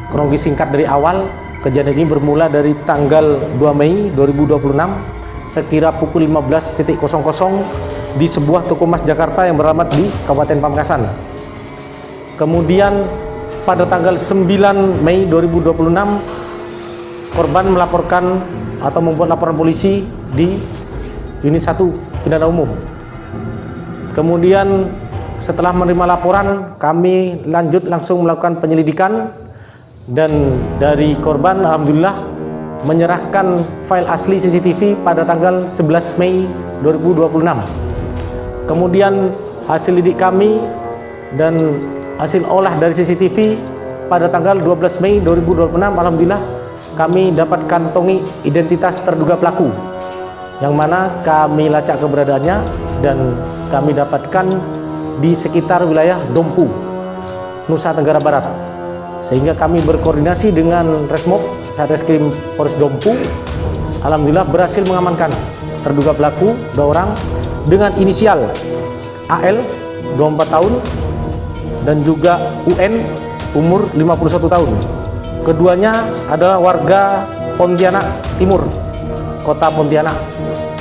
kronologi singkat dari awal, kejadian ini bermula dari tanggal 2 Mei 2026 sekira pukul 15.00 di sebuah toko emas Jakarta yang beralamat di Kabupaten Pamekasan. Kemudian pada tanggal 9 Mei 2026 korban melaporkan atau membuat laporan polisi di Unit 1 Pidana Umum. Kemudian setelah menerima laporan, kami langsung melakukan penyelidikan, dan dari korban alhamdulillah menyerahkan file asli CCTV pada tanggal 11 Mei 2026. Kemudian hasil lidik kami dan hasil olah dari CCTV pada tanggal 12 Mei 2026 alhamdulillah kami dapat kantongi identitas terduga pelaku, yang mana kami lacak keberadaannya dan kami dapatkan di sekitar wilayah Dompu, Nusa Tenggara Barat. Sehingga kami berkoordinasi dengan Resmob Satreskrim Polres Dompu, alhamdulillah berhasil mengamankan terduga pelaku 2 orang dengan inisial AL 24 tahun dan juga UN umur 51 tahun. Keduanya adalah warga Pontianak Timur, Kota Pontianak,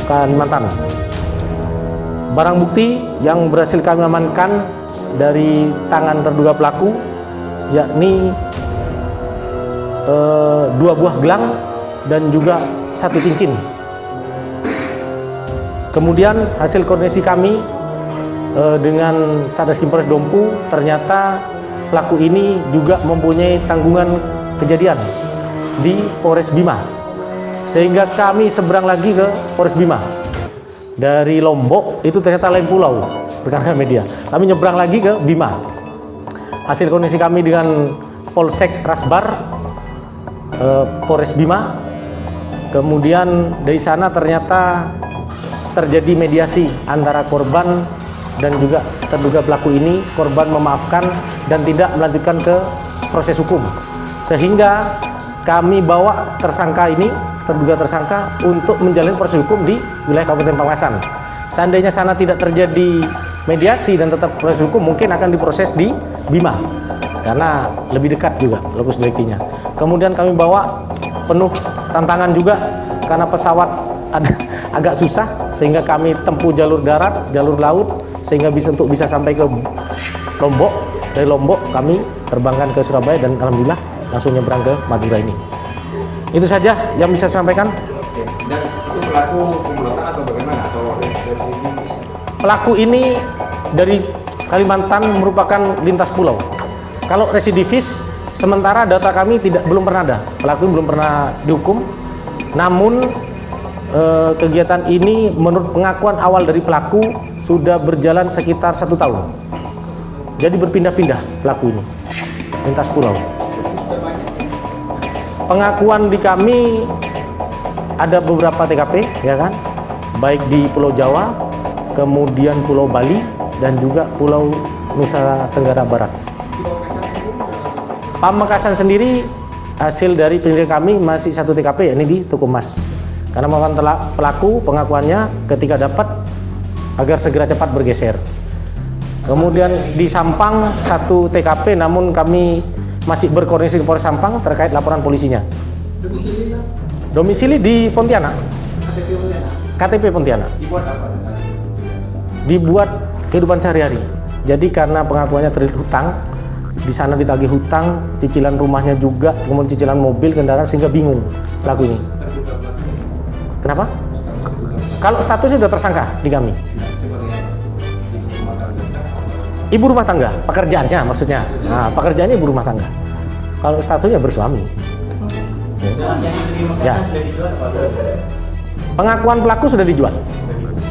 Kalimantan. Barang bukti yang berhasil kami amankan dari tangan terduga pelaku yakni 2 buah gelang dan juga 1 cincin. Kemudian hasil koordinasi kami dengan Satreskrim Polres Dompu, ternyata pelaku ini juga mempunyai tanggungan kejadian di Polres Bima, sehingga kami seberang lagi ke Polres Bima. Dari Lombok itu ternyata lain pulau, rekan-rekan media. Kami nyebrang lagi ke Bima. Hasil koordinasi kami dengan Polsek Rasbar, Polres Bima, kemudian dari sana ternyata terjadi mediasi antara korban dan juga terduga pelaku ini. Korban memaafkan dan tidak melanjutkan ke proses hukum, sehingga kami bawa tersangka ini, terduga tersangka, untuk menjalani proses hukum di wilayah Kabupaten Pamekasan. Seandainya sana tidak terjadi mediasi dan tetap proses hukum, mungkin akan diproses di Bima karena lebih dekat juga lokus deliktinya. Kemudian kami bawa penuh tantangan juga karena pesawat agak susah, sehingga kami tempuh jalur darat, jalur laut, sehingga bisa sampai ke Lombok. Dari Lombok kami terbangkan ke Surabaya dan alhamdulillah langsung nyebrang ke Madura ini. Itu saja yang bisa saya sampaikan. Oke. Dan itu pelaku komplotan atau bagaimana? Atau Pelaku ini dari Kalimantan, merupakan lintas pulau. Kalau residivis, sementara data kami belum pernah ada. Pelaku belum pernah dihukum. Namun kegiatan ini menurut pengakuan awal dari pelaku sudah berjalan sekitar 1 tahun. Jadi berpindah-pindah pelaku ini lintas pulau. Pengakuan di kami ada beberapa TKP, ya kan, baik di Pulau Jawa, kemudian Pulau Bali, dan juga Pulau Nusa Tenggara Barat. Pamekasan sendiri hasil dari penyelidikan kami masih 1 TKP, yakni di Toko Emas. Karena melakukan pelaku pengakuannya ketika dapat agar segera cepat bergeser. Kemudian di Sampang 1 TKP, namun kami masih berkoordinasi dengan Polres Sampang terkait laporan polisinya. Domisili di Pontianak. KTP Pontianak. dibuat apa? Dibuat kehidupan sehari-hari. Jadi karena pengakuannya terlilit hutang, di sana ditagih hutang, cicilan rumahnya juga, kemudian cicilan mobil, kendaraan, sehingga bingung pelaku ini. Kenapa? Kalau statusnya sudah tersangka di kami. Ibu rumah tangga, pekerjaannya maksudnya. Nah, pekerjaannya ibu rumah tangga. Kalau statusnya bersuami. Ya. Pengakuan pelaku sudah dijual.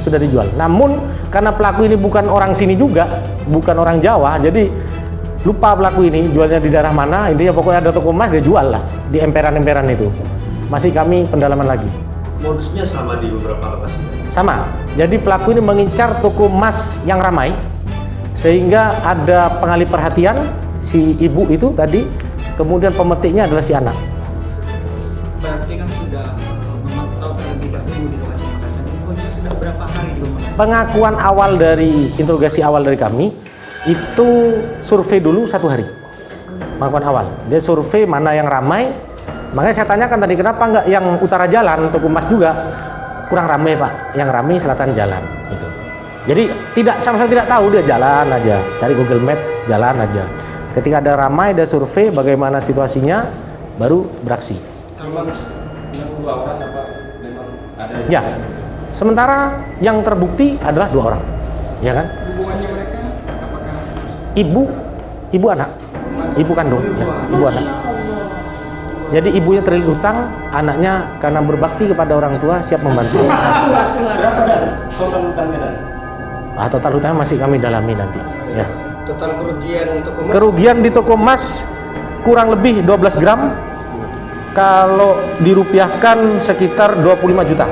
Sudah dijual. Namun karena pelaku ini bukan orang sini juga, bukan orang Jawa, jadi lupa pelaku ini jualnya di daerah mana. Intinya pokoknya ada toko emas, dia jual lah di emperan-emperan itu. Masih kami pendalaman lagi. Modusnya sama di beberapa lokasi? Sama. Jadi pelaku ini mengincar toko emas yang ramai, sehingga ada pengalih perhatian si ibu itu tadi, kemudian pemetiknya adalah si anak. Berarti kan sudah memantau terlebih dahulu di lokasi Pamekasan. Infonya sudah berapa hari di Pamekasan? Pengakuan awal dari interogasi awal dari kami itu survei dulu 1 hari. pengakuan awal. Dia survei mana yang ramai. Makanya saya tanyakan tadi kenapa nggak yang utara jalan, Tuku Mas juga kurang ramai Pak. Yang ramai selatan jalan gitu. Jadi tidak sama sekali tidak tahu, dia jalan aja, cari Google Map, jalan aja. Ketika ada ramai, ada survei bagaimana situasinya, baru beraksi. Memang 62 orang apa memang ada? Ya, sementara yang terbukti adalah 2 orang, ya kan? Hubungannya mereka apakah Ibu anak, ibu kandung, ya, ibu anak. Jadi ibunya terlilit hutang, anaknya karena berbakti kepada orang tua siap membantu. Berapa dan total hutangnya dan? Total hutangnya masih kami dalami nanti. Ya. Total kerugian untuk umat? Kerugian di toko emas kurang lebih 12 gram. Kalau dirupiahkan sekitar 25 juta.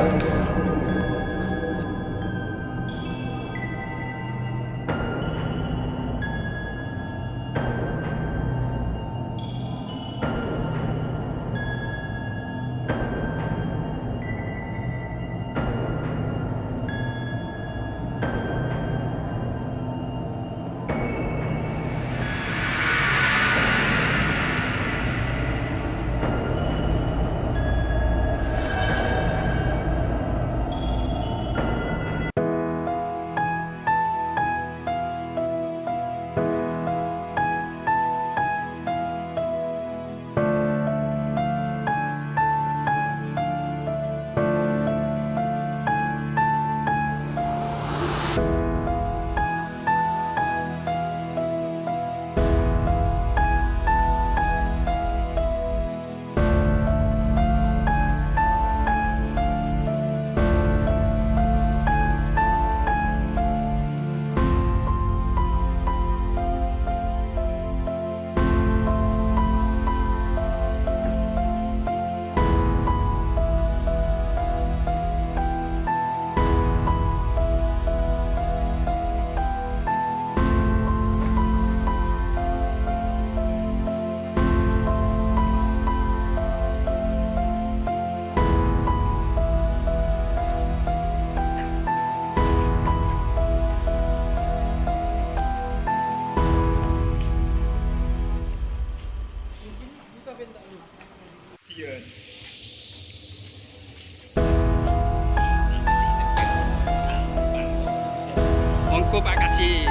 Monggo Pak kasih